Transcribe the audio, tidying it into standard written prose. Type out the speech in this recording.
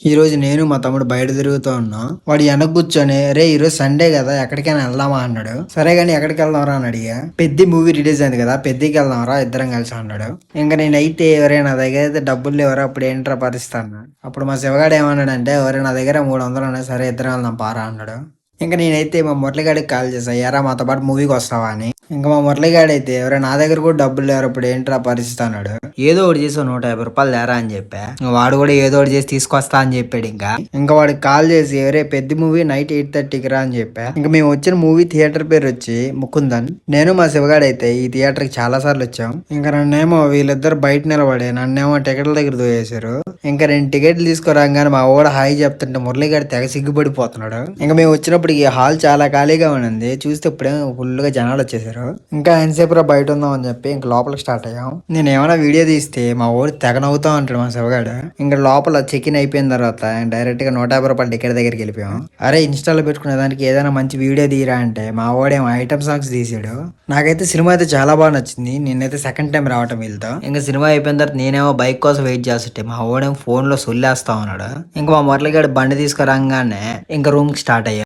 ఈ రోజు నేను మా తమ్ముడు బయట తిరుగుతూ ఉన్నాం. వాడు వెనక కూర్చొని రే ఈరోజు సండే కదా ఎక్కడికైనా వెళ్దామా అన్నాడు. సరే గాని ఎక్కడికి వెళ్దాంరా అని అడిగా. పెద్ద మూవీ రిలీజ్ అయింది కదా పెద్దకి వెళ్దాంరా ఇద్దరం కలిసి అన్నాడు. ఇంకా నేనైతే ఎవరైనా నా దగ్గర అయితే డబ్బులు లేవరా అప్పుడు ఏంట్రా పరిస్థితి అన్నా. అప్పుడు మా శివగాడు ఏమన్నాడంటే ఎవరైనా నా దగ్గర 300 ఉన్నాయి సరే ఇద్దరం వెళ్దాం పారా అన్నాడు. ఇంకా నేనైతే మా మురళిగాడికి కాల్ చేసా ఎరా మాతో పాటు మూవీకి వస్తావా అని. ఇంకా మా మురళిగాడు అయితే ఎవరైనా నా దగ్గర కూడా డబ్బులు లేరు ఇప్పుడు ఏంట్రా పరిస్థితి అన్నాడు. ఏదో ఒకటి చేసి 150 రూపాయలు లేరా అని చెప్పా. వాడు కూడా ఏదో ఒకటి చేసి తీసుకొస్తా అని చెప్పాడు. ఇంకా వాడికి కాల్ చేసి ఎవరే పెద్ద మూవీ నైట్ 8:30కి రా అని చెప్పా. ఇంకా మేము వచ్చిన మూవీ థియేటర్ పేరు వచ్చి ముకుందన్. నేను మా శివగాడు అయితే ఈ థియేటర్ కి చాలా సార్లు వచ్చాం. ఇంకా నన్నేమో వీళ్ళిద్దరు బయట నిలబడి నన్నేమో టికెట్ల దగ్గర దోయేశారు. ఇంకా 2 టికెట్లు తీసుకురాగానే మా ఓడ హాయి చెప్తుంటే మురళిగాడు తెగ సిగ్గుపడిపోతున్నాడు. ఇంకా మేము వచ్చినప్పుడు ఈ హాల్ చాలా ఖాళీగా ఉంది. చూస్తే ఇప్పుడే ఫుల్ గా జనాలు వచ్చేసారు. ఇంకా ఎంతసేపు రా బయట ఉందాం అని చెప్పి ఇంకా లోపలికి స్టార్ట్ అయ్యాం. నేను ఏమైనా వీడియో తీస్తే మా ఊరు తెగ నవ్వుతా ఉంటాడు మా శివగాడు. ఇంకా లోపల చెక్ ఇన్ అయిపోయిన తర్వాత డైరెక్ట్ గా 150 రూపాయలు టికెట్ దగ్గరికి వెళ్ళిపోయాం. అరే ఇన్స్టాలో పెట్టుకునే దానికి ఏదైనా మంచి వీడియో తీయరా అంటే మా ఓడేమో ఐటమ్ సాంగ్స్ తీసాడు. నాకైతే సినిమా అయితే చాలా బాగా నచ్చింది. నేనైతే సెకండ్ టైం రావటం వీళ్ళతో. ఇంకా సినిమా అయిపోయిన తర్వాత నేనేమో బైక్ కోసం వెయిట్ చేస్తుంటే మా ఓడేమో ఫోన్ లో సొల్లేస్తా ఉన్నాడు. ఇంకా మా మురళిగాడు బండి తీసుకురాగానే ఇంకా రూమ్ కి స్టార్ట్ అయ్యా.